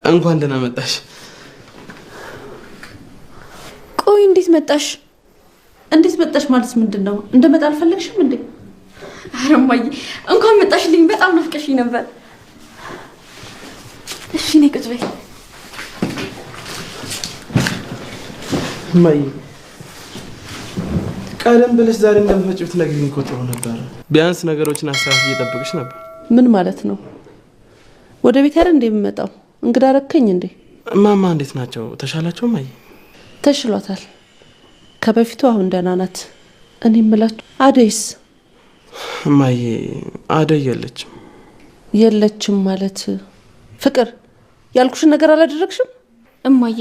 እንኳን ደህና መጣሽ። ቆይ እንዴት መጣሽ? እንዴት መጣሽ ማለት ምንድነው? እንደመጣ አልፈለግሽም እንዴ? ኧረ እማዬ እንኳን መጣሽልኝ። በጣም ናፍቀሽኝ ነበር። እሺ ነይ ቁጭ በይ። እማዬ ቀደም ብለሽ ዛሬ እንደምትመጪው ትነግሪኝ እኮ ጥሩ ነበር። ቢያንስ ነገሮችን አስተካክዬ እየጠብቅሽ ነበር። ምን ማለት ነው? ወደ ቤት አይደል እንዴ የምመጣው? እንግዳ ረከኝ እንዴ? እማማ እንዴት ናቸው? ተሻላቸው? እማዬ ተሽሏታል። ከበፊቱ አሁን ደህና ናት። እኔ የምላችሁ አደይስ? እማዬ አደይ የለችም ማለት ፍቅር ያልኩሽን ነገር አላደረግሽም? እማዬ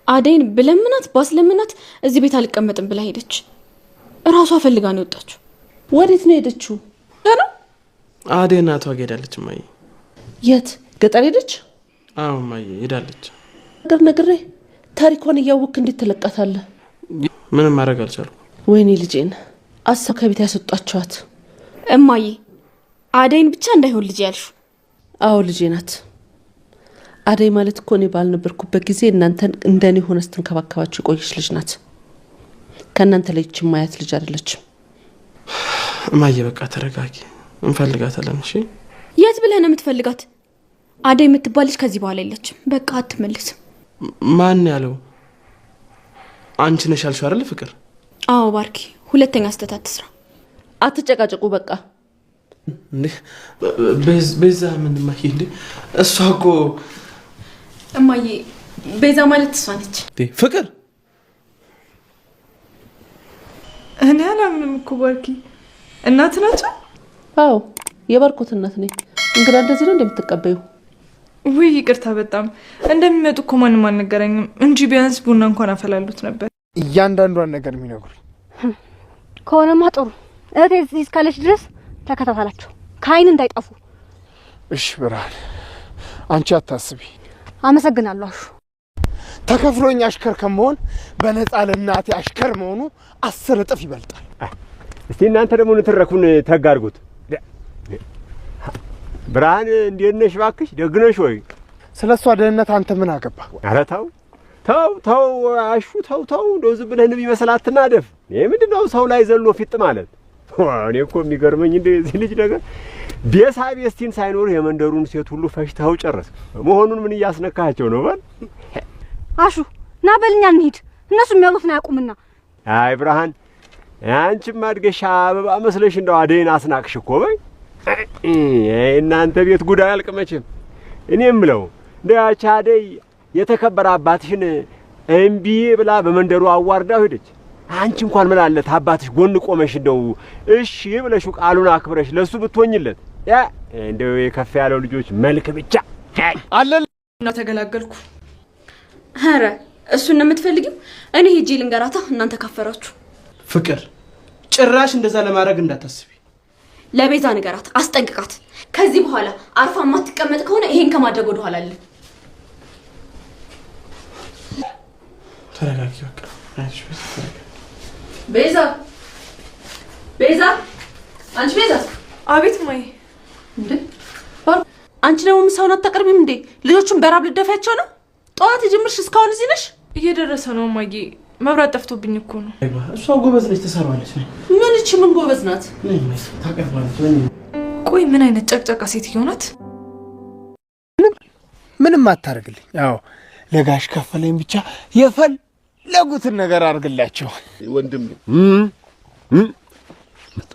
አደይን ብለምናት ባስለምናት እዚህ ቤት አልቀመጥም ብላ ሄደች። እራሷ ፈልጋ ነው የወጣችው። ወዴት ነው ሄደችው? ገና አደይ እናቷ ጋር ሄዳለች። እማዬ የት? ገጠር ሄደች? አዎ እማዬ ሄዳለች። ነግሬ ታሪኳን እያወቅክ እንዴት ትለቃታለህ? ምንም ማድረግ አልቻልኩም። ወይኔ ልጄን አሰብ ከቤት ያስወጣችኋት። እማዬ አደይን ብቻ እንዳይሆን ልጄ ያልሹ? አዎ ልጄ ናት። አደይ ማለት እኮ እኔ ባልነበርኩበት ጊዜ እናንተን እንደኔ ሆነ ስትንከባከባችሁ የቆየች ልጅ ናት። ከእናንተ ለይች ማያት ልጅ አይደለችም። እማዬ በቃ ተረጋጊ፣ እንፈልጋታለን። እሺ የት ብለህ ነው የምትፈልጋት? አደይ የምትባል ልጅ ከዚህ በኋላ የለችም። በቃ አትመለስም። ማን ያለው? አንቺ ነሽ ያልሽው አይደል ፍቅር? አዎ ባርኪ፣ ሁለተኛ ስህተት አትስራ። አትጨቃጨቁ በቃ። እንዴ ቤዛ ምን ማይ እንዴ? እሷ እኮ እማዬ ቤዛ ማለት እሷ ነች። ፍቅር እኔ አላምንም እኮ ባርኪ። እናት ናቸው? አዎ የባርኮት እናት ነኝ። እንግዳ እንደዚህ ነው እንደምትቀበዩ? ውይ ይቅርታ፣ በጣም እንደሚመጡ እኮ ማንም አልነገረኝም እንጂ ቢያንስ ቡና እንኳን አፈላሉት ነበር። እያንዳንዷን ነገር የሚነግሩኝ ከሆነማ ጥሩ። እህቴ እዚህ እስካለች ድረስ ተከታተላቸው፣ ከአይን እንዳይጠፉ። እሺ ብርሃን፣ አንቺ አታስቢ። አመሰግናለሁ አሹ። ተከፍሎኝ አሽከር ከመሆን በነፃ ለእናቴ አሽከር መሆኑ 10 እጥፍ ይበልጣል። እስቲ እናንተ ደግሞ ንትረኩን ተጋርጉት። ብርሃን እንዴት ነሽ? እባክሽ ደግ ነሽ ወይ? ስለሷ ደህንነት አንተ ምን አገባ? ኧረ ተው አሹ ተው። እንደው ዝም ብለህ ነው ይመስል አትናደፍ። ይሄ ምንድነው ሰው ላይ ዘሎ ፊጥ ማለት? እኔ እኮ የሚገርመኝ እንደዚህ ልጅ ነገር ቤሳቤስቲን ሳይኖር የመንደሩን ሴት ሁሉ ፈሽታው ጨረስ መሆኑን ምን እያስነካቸው ነው? ባል አሹ ና በልኛ እንሂድ፣ እነሱ የሚያውቁትን አያውቁምና። አይ ብርሃን፣ አንቺም አድገሻ አበባ መስለሽ እንደው አደይን አስናቅሽ እኮ። በይ እናንተ ቤት ጉዳይ አልቅመችም። እኔ እምለው እንደያቻ አደይ የተከበረ አባትሽን እምቢ ብላ በመንደሩ አዋርዳው ሄደች። አንቺ እንኳን ምን አለ አባትሽ ጎን ቆመሽ እንደው እሺ ብለሽ ቃሉን አክብረሽ ለሱ ብትወኝለት። ያ እንደው የከፍ ያለው ልጆች መልክ ብቻ አለና ተገላገልኩ። ኧረ እሱን ነው የምትፈልጊው? እኔ ሄጄ ልንገራታ፣ እናንተ ካፈራችሁ። ፍቅር ጭራሽ እንደዛ ለማድረግ እንዳታስቢ። ለቤዛ ንገራት፣ አስጠንቅቃት። ከዚህ በኋላ አርፋ ማትቀመጥ ከሆነ ይሄን ከማድረግ ወደ ኋላ አለ። ተረጋጊ በቃ። ቤዛ አንቺ ቤዛ። አቤት ማይ። እንዴ አንቺ ደግሞ ምሳውን አታቀርቢም እንዴ? ልጆቹን በራብ ልደፋቸው ነው? ጠዋት ጀምርሽ እስካሁን እዚህ ነሽ? እየደረሰ ነው ማዬ። መብራት ጠፍቶብኝ እኮ ነው። እሷ ጎበዝ ነች፣ ትሰራለች። ምን እቺ ምን ጎበዝ ናት? ታቀርባለች። ቆይ ምን አይነት ጨቅጨቃ ሴትዮ ናት? ምንም አታርግልኝ። ያው ለጋሽ ከፈለኝ ብቻ የፈለጉትን ነገር አርግላቸው። ወንድም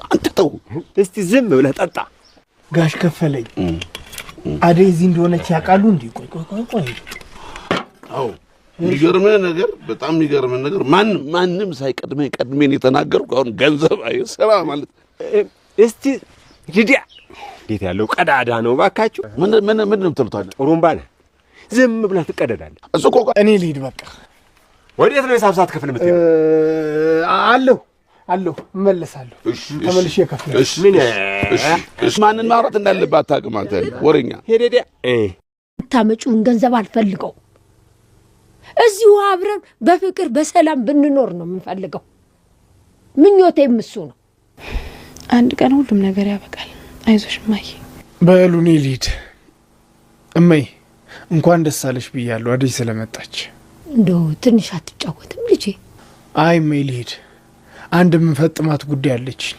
አንተ ተው እስቲ ዝም ብለህ ጠጣ። ጋሽ ከፈለኝ አደይ እዚህ እንደሆነች ያውቃሉ እንዴ? ቆይ አዎ የሚገርምህ ነገር፣ በጣም የሚገርምህ ነገር ማንም ሳይቀድመኝ የተናገርኩ አሁን ገንዘብ አይሰራ ማለት። እስቲ ሂዲያ እንዴት ያለው ቀዳዳ ነው ባካችሁ። ምን የምትሉት? ጥሩምባ ነህ፣ ዝም ብለህ ትቀደዳለህ። እሱ እኮ እኔ ልሂድ በቃ። ወዴት ነው የሳብሳት ክፍል የምትሄደው? አለሁ እመለሳለሁ። ተመልሼ እከፍላለሁ። እሺ ማንን ማውራት እንዳለብህ አታውቅም አንተ ወሬኛ። ሄደዲያ ታመጪውን ገንዘብ አልፈልገው። እዚሁ አብረን በፍቅር በሰላም ብንኖር ነው የምንፈልገው። ምኞቴም እሱ ነው። አንድ ቀን ሁሉም ነገር ያበቃል። አይዞሽ እማዬ። በሉ እኔ ልሂድ። እማዬ እንኳን ደስ አለሽ ብያለሁ አደይ ስለመጣች። እንደው ትንሽ አትጫወትም ልጄ? አይ ልሂድ፣ አንድ የምፈጥማት ጉዳይ አለችኝ።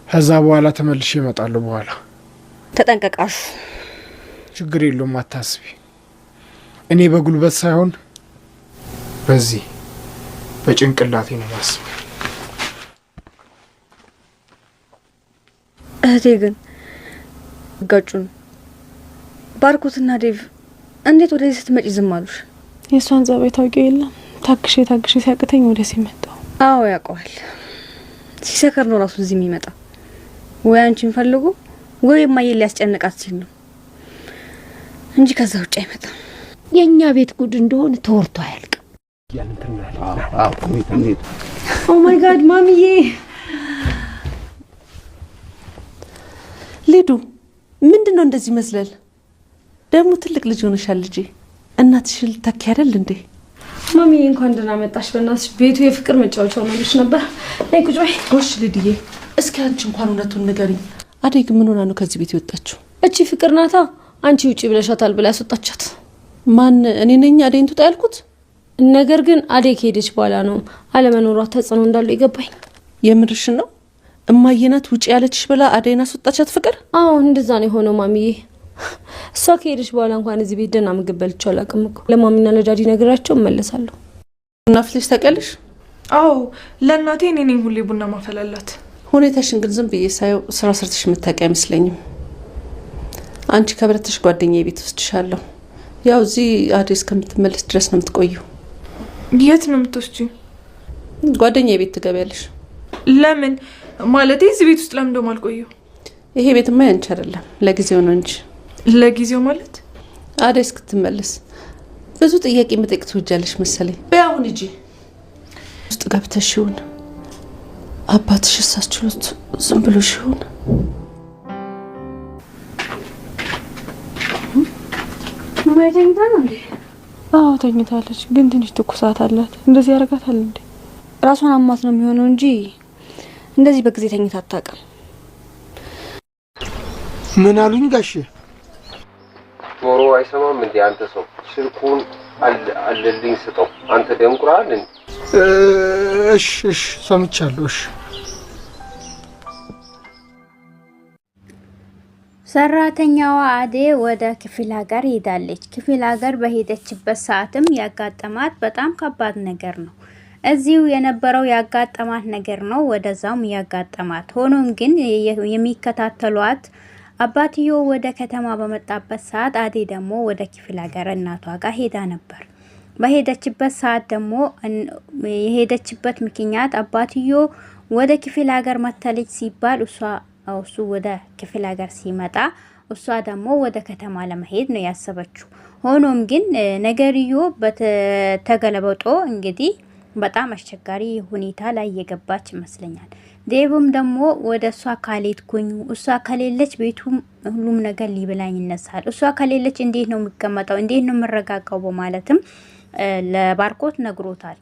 ከዛ በኋላ ተመልሼ እመጣለሁ። በኋላ ተጠንቀቃሹ። ችግር የለውም አታስቢ። እኔ በጉልበት ሳይሆን በዚህ በጭንቅላቴ ነው ማስብ። እህቴ ግን ጋጩን ባርኮትና ዴቭ እንዴት ወደዚህ ስትመጪ ዝም አሉሽ? የእሷን ጸባይ ታውቂው የለም። ታግሼ ሲያቅተኝ ወደዚህ መጣሁ። አዎ ያውቀዋል። ሲሰከር ነው ራሱ እዚህ የሚመጣው። ወይ አንቺን ፈልጎ ወይ እማዬን ሊያስጨንቃት ሲል ነው እንጂ ከዛ ውጭ አይመጣም። የእኛ ቤት ጉድ እንደሆነ ተወርቶ አያልቅም። ኦ ማይ ጋድ ማሚዬ! ሊዱ ምንድነው እንደዚህ መስለል? ደግሞ ትልቅ ልጅ ሆነሻል ልጄ። እናትሽ ልታኪ አይደል እንዴ? ማሚዬ እንኳን ደህና መጣሽ። በእናትሽ ቤቱ የፍቅር መጫወቻ ሆነልሽ ነበር። ነይ ቁጭ በይ። ጎሽ ልድዬ፣ እስኪ አንቺ እንኳን እውነቱን ንገሪኝ። አደይ ግን ምን ሆና ነው ከዚህ ቤት የወጣችው? እቺ ፍቅር ናታ። አንቺ ውጪ ብለሻታል ብላ ያስወጣቻት። ማን? እኔ ነኝ አደይን ትውጣ ያልኩት? ነገር ግን አደይ ከሄደች በኋላ ነው አለመኖሯ ተጽዕኖ እንዳለው ይገባኝ። የምርሽን ነው? እማዬ ናት ውጪ ያለችሽ ብላ አደይን አስወጣቻት ፍቅር? አዎ እንደዛ ነው የሆነው ማሚዬ። እሷ ከሄደች በኋላ እንኳን እዚህ ቤት ደህና ምግብ በልቼ አላውቅም እኮ። ለማሚና ለዳዲ ነግራቸው እመለሳለሁ። ቡና አፍልተሽ ታውቂያለሽ? አዎ ለእናቴ እኔ ነኝ ሁሌ ቡና ማፈላላት። ሁኔታሽን ግን ዝም ብዬ ሳየው ስራ ሰርተሽ የምታውቂ አይመስለኝም። አንቺ ከብረትሽ ጓደኛዬ ቤት ወስድሻለሁ። ያው እዚህ አደይ እስከምትመለስ ድረስ ነው የምትቆየው። የት ነው የምትወስጂው? ጓደኛዬ ቤት ትገቢያለሽ። ለምን? ማለቴ እዚህ ቤት ውስጥ ለምን እንደማልቆየው? ይሄ ቤትማ ያንቺ አይደለም፣ ለጊዜው ነው እንጂ። ለጊዜው ማለት አደይ እስክትመለስ ብዙ ጥያቄ መጠየቅ ትወጃለሽ መሰለኝ። አሁን እጂ ውስጥ ገብተሽ ይሁን አባትሽ እሳችሁት ዝም ብሎ ይሁን። ማይተኝታ ነው እንዴ? አዎ ተኝታለች፣ ግን ትንሽ ትኩሳት አላት። እንደዚህ ያረጋታል እንዴ? ራሷን አሟት ነው የሚሆነው እንጂ እንደዚህ በጊዜ ተኝታ አታውቅም። ምን አሉኝ ጋሼ? ጆሮ አይሰማም እንዴ? አንተ ሰው ስልኩን አለልኝ ስጠው። አንተ ደንቁራል እንዴ? እሺ ሰምቻለሁ። እሺ ሰራተኛዋ አደይ ወደ ክፍለ ሀገር ሄዳለች። ክፍለ ሀገር በሄደችበት ሰዓትም ያጋጠማት በጣም ከባድ ነገር ነው። እዚሁ የነበረው ያጋጠማት ነገር ነው ወደዛውም ያጋጠማት። ሆኖም ግን የሚከታተሏት አባትዮ ወደ ከተማ በመጣበት ሰዓት አደይ ደግሞ ወደ ክፍለ ሀገር እናቷ ጋር ሄዳ ነበር። በሄደችበት ሰዓት ደግሞ የሄደችበት ምክንያት አባትዮ ወደ ክፍለ ሀገር መተለች ሲባል እሱ ወደ ክፍለ ሀገር ሲመጣ እሷ ደግሞ ወደ ከተማ ለመሄድ ነው ያሰበችው። ሆኖም ግን ነገርዮ በተገለበጦ እንግዲህ በጣም አስቸጋሪ ሁኔታ ላይ የገባች ይመስለኛል። ዴቭም ደግሞ ወደ እሷ ካልሄድኩኝ እሷ ከሌለች ቤቱም ሁሉም ነገር ሊብላኝ ይነሳል፣ እሷ ከሌለች እንዴት ነው የሚቀመጠው፣ እንዴት ነው የምረጋጋው በማለትም ለባርኮት ነግሮታል።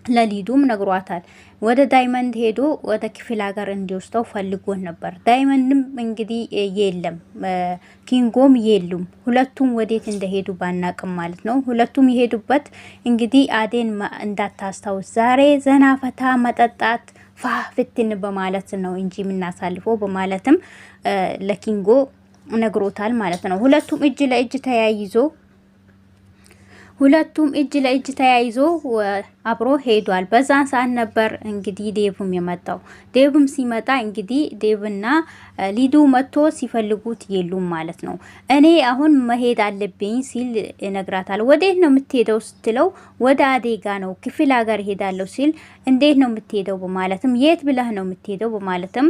ለሊዱም ነግሯታል። ወደ ዳይመንድ ሄዶ ወደ ክፍለ ሀገር እንዲወስደው ፈልጎ ነበር። ዳይመንድም እንግዲህ የለም፣ ኪንጎም የሉም። ሁለቱም ወዴት እንደሄዱ ባናቅም ማለት ነው። ሁለቱም የሄዱበት እንግዲህ አደይን እንዳታስታውስ ዛሬ ዘና ፈታ መጠጣት ፋፍትን በማለት ነው እንጂ የምናሳልፈው በማለትም ለኪንጎ ነግሮታል ማለት ነው። ሁለቱም እጅ ለእጅ ተያይዞ አብሮ ሄዷል። በዛን ሰዓት ነበር እንግዲህ ዴቭም የመጣው። ዴቭም ሲመጣ እንግዲህ ዴቭና ሊዱ መጥቶ ሲፈልጉት የሉም ማለት ነው። እኔ አሁን መሄድ አለብኝ ሲል ይነግራታል። ወዴት ነው የምትሄደው ስትለው ወደ አደይ ጋ ነው ክፍለ ሀገር ሄዳለሁ ሲል እንዴት ነው የምትሄደው በማለትም የት ብለህ ነው የምትሄደው በማለትም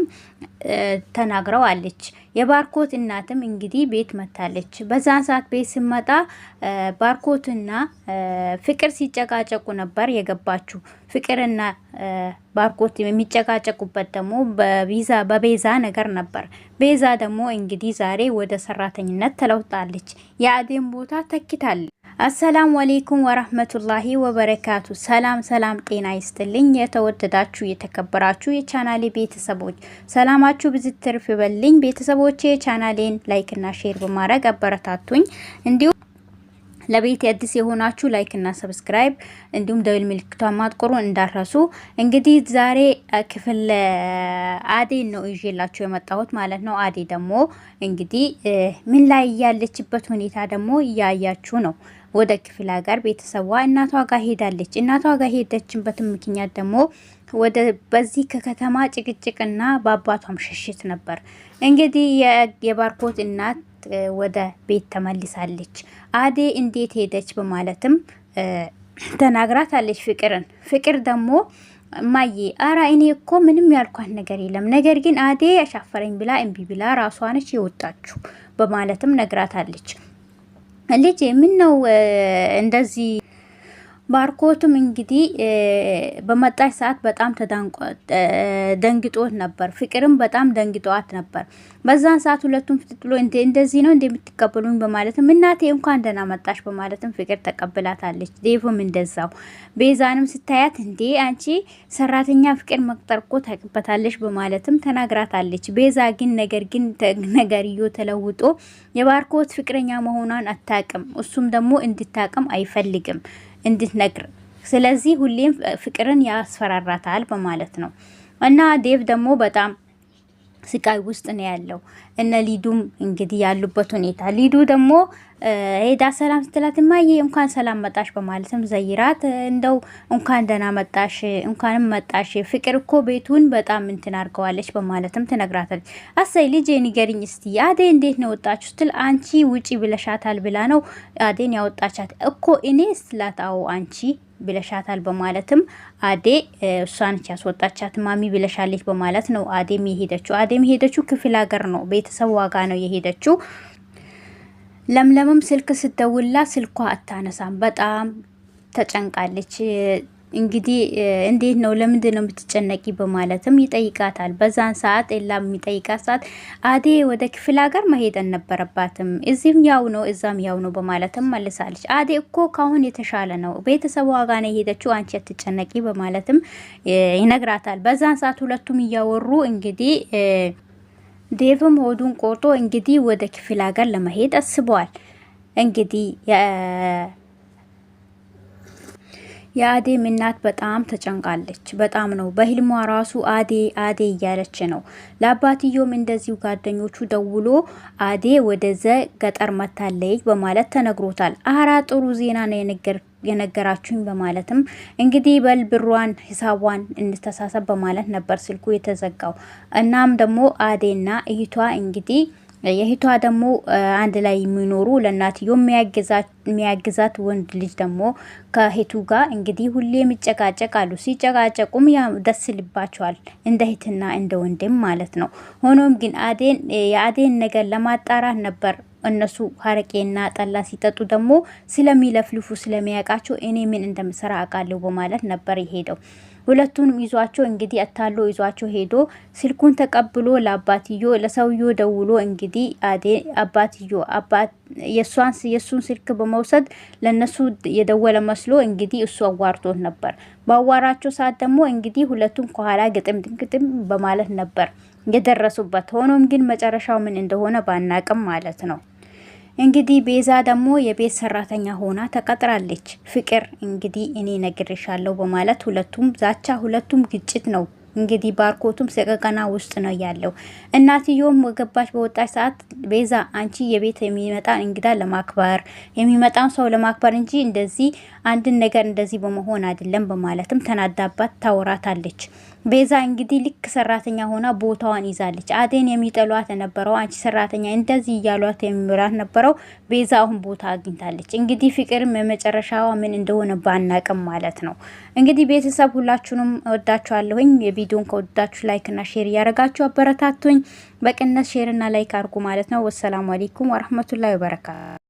ተናግረው አለች። የባርኮት እናትም እንግዲህ ቤት መታለች። በዛን ሰዓት ቤት ስመጣ ባርኮትና ፍቅር ሲጨቃጨቁ ነበር የገባችሁ። ፍቅርና ባርኮት የሚጨቃጨቁበት ደግሞ በቤዛ ነገር ነበር። ቤዛ ደግሞ እንግዲህ ዛሬ ወደ ሰራተኝነት ተለውጣለች። የአደይን ቦታ ተክታለች። አሰላሙ አለይኩም ወራህመቱላሂ ወበረካቱ። ሰላም ጤና ይስጥልኝ። የተወደዳችሁ የተከበራችሁ የቻናሌ ቤተሰቦች ሰላማችሁ ብዝት ትርፍ ይበልኝ። ቤተሰቦቼ ቻናሌን ላይክ እና ሼር በማድረግ አበረታቱኝ። ለቤት አዲስ የሆናችሁ ላይክ እና ሰብስክራይብ እንዲሁም ደወል ምልክቷን ማጥቆሩ እንዳትረሱ። እንግዲህ ዛሬ ክፍል አዴን ነው ይዤላችሁ የመጣሁት ማለት ነው። አዴ ደግሞ እንግዲህ ምን ላይ ያለችበት ሁኔታ ደግሞ እያያችሁ ነው። ወደ ክፍለ ሀገር ቤተሰቧ እናቷ ጋር ሄዳለች። እናቷ ጋር ሄደችበት ምክንያት ደግሞ ወደ በዚህ ከከተማ ጭቅጭቅና በአባቷም ሽሽት ነበር። እንግዲህ የባርኮት እናት ወደ ቤት ተመልሳለች። አዴ እንዴት ሄደች በማለትም ተናግራታለች ፍቅርን። ፍቅር ደግሞ እማዬ አራ እኔ እኮ ምንም ያልኳት ነገር የለም፣ ነገር ግን አዴ አሻፈረኝ ብላ እምቢ ብላ ራሷ ነች የወጣችሁ በማለትም ነግራታለች። ልጅ ምን ነው እንደዚህ? ባርኮቱም እንግዲህ በመጣች ሰዓት በጣም ደንግጦት ነበር። ፍቅርም በጣም ደንግጧት ነበር። በዛን ሰዓት ሁለቱም ፍጥጥሎ እንደዚህ ነው እንደምትቀበሉኝ በማለትም እናቴ እንኳን ደህና መጣሽ በማለትም ፍቅር ተቀብላታለች። ዴቭም እንደዛው። ቤዛንም ስታያት እንዴ አንቺ ሰራተኛ ፍቅር መቅጠር እኮ ታውቂበታለሽ በማለትም ተናግራታለች። ቤዛ ግን ነገርዮ ተለውጦ የባርኮት ፍቅረኛ መሆኗን አታቅም። እሱም ደግሞ እንድታቅም አይፈልግም እንድትነግር። ስለዚህ ሁሌም ፍቅርን ያስፈራራታል በማለት ነው። እና ዴቭ ደግሞ በጣም ስቃይ ውስጥ ነው ያለው። እነ ሊዱም እንግዲህ ያሉበት ሁኔታ፣ ሊዱ ደግሞ ሄዳ ሰላም ስትላት እማዬ እንኳን ሰላም መጣሽ በማለትም ዘይራት እንደው እንኳን ደህና መጣሽ እንኳንም መጣሽ ፍቅር እኮ ቤቱን በጣም እንትን አድርገዋለች በማለትም ትነግራታለች። አሰይ ልጄ ንገሪኝ እስቲ አዴ እንዴት ነው ወጣችሁ ስትል አንቺ ውጪ ብለሻታል ብላ ነው አዴን ያወጣቻት እኮ እኔ ስላታው አንቺ ብለሻታል በማለትም አዴ እሷን ያስወጣቻት ማሚ ብለሻለች በማለት ነው አዴም የሄደችው ክፍለ ሀገር ነው ቤተሰብ ዋጋ ነው የሄደችው። ለምለምም ስልክ ስትደውላ ስልኳ አታነሳም፣ በጣም ተጨንቃለች። እንግዲህ እንዴት ነው ለምንድን ነው የምትጨነቂ በማለትም ይጠይቃታል። በዛን ሰዓት ኤላም የሚጠይቃት ሰዓት አዴ ወደ ክፍለ ሀገር መሄድ አልነበረባትም፣ እዚህም ያው ነው እዛም ያው ነው በማለትም መልሳለች። አዴ እኮ ካሁን የተሻለ ነው ቤተሰብ ዋጋ ነው የሄደችው አንቺ አትጨነቂ በማለትም ይነግራታል። በዛን ሰዓት ሁለቱም እያወሩ እንግዲህ ዴቭም ሆዱን ቆርጦ እንግዲህ ወደ ክፍለ ሀገር ለመሄድ አስበዋል። እንግዲህ የአዴም እናት በጣም ተጨንቃለች። በጣም ነው በህልሟ ራሱ አዴ እያለች ነው። ለአባትዮም እንደዚሁ ጓደኞቹ ደውሎ አዴ ወደዘ ገጠር መታለች በማለት ተነግሮታል። አራ ጥሩ ዜና ነው የነገራችሁኝ በማለትም እንግዲህ በል ብሯን ሂሳቧን እንተሳሰብ በማለት ነበር ስልኩ የተዘጋው። እናም ደግሞ አዴና እህቷ እንግዲህ የእህቷ ደግሞ አንድ ላይ የሚኖሩ ለእናትዮ የሚያግዛት ወንድ ልጅ ደግሞ ከእህቱ ጋር እንግዲህ ሁሌ የሚጨቃጨቃሉ። ሲጨቃጨቁም ደስ ልባቸዋል እንደ እህትና እንደ ወንድም ማለት ነው። ሆኖም ግን የአዴን ነገር ለማጣራት ነበር እነሱ ሀረቄና ጠላ ሲጠጡ ደግሞ ስለሚለፍልፉ ስለሚያውቃቸው እኔ ምን እንደምሰራ አውቃለሁ በማለት ነበር የሄደው። ሁለቱንም ይዟቸው እንግዲህ አታሎ ይዟቸው ሄዶ ስልኩን ተቀብሎ ለሰውዮ ደውሎ እንግዲህ የሱን ስልክ በመውሰድ ለነሱ የደወለ መስሎ እንግዲህ እሱ አዋርቶት ነበር። ባዋራቸው ሰዓት ደግሞ እንግዲህ ሁለቱም ከኋላ ግጥም በማለት ነበር የደረሱበት። ሆኖም ግን መጨረሻው ምን እንደሆነ ባናቅም ማለት ነው። እንግዲህ ቤዛ ደግሞ የቤት ሰራተኛ ሆና ተቀጥራለች። ፍቅር እንግዲህ እኔ ነግሬሻለሁ በማለት ሁለቱም ዛቻ፣ ሁለቱም ግጭት ነው። እንግዲህ ባርኮቱም ሰቀቀና ውስጥ ነው ያለው። እናትዮም ወገባች በወጣች ሰዓት ቤዛ አንቺ የቤት የሚመጣ እንግዳ ለማክበር የሚመጣን ሰው ለማክበር እንጂ እንደዚህ አንድን ነገር እንደዚህ በመሆን አይደለም በማለትም ተናዳባት ታወራታለች። ቤዛ እንግዲህ ልክ ሰራተኛ ሆና ቦታዋን ይዛለች። አዴን የሚጠሏት የነበረው አንቺ ሰራተኛ እንደዚህ እያሏት የሚምራት ነበረው ቤዛ አሁን ቦታ አግኝታለች። እንግዲህ ፍቅርም የመጨረሻዋ ምን እንደሆነ ባናቅም ማለት ነው። እንግዲህ ቤተሰብ ሁላችሁንም ወዳችኋለሁኝ። የቪዲዮን ከወዳችሁ ላይክ እና ሼር እያደረጋችሁ አበረታቱኝ። በቅነት ሼር እና ላይክ አድርጉ ማለት ነው። ወሰላሙ አለይኩም ወራህመቱላሂ ወበረካቱ።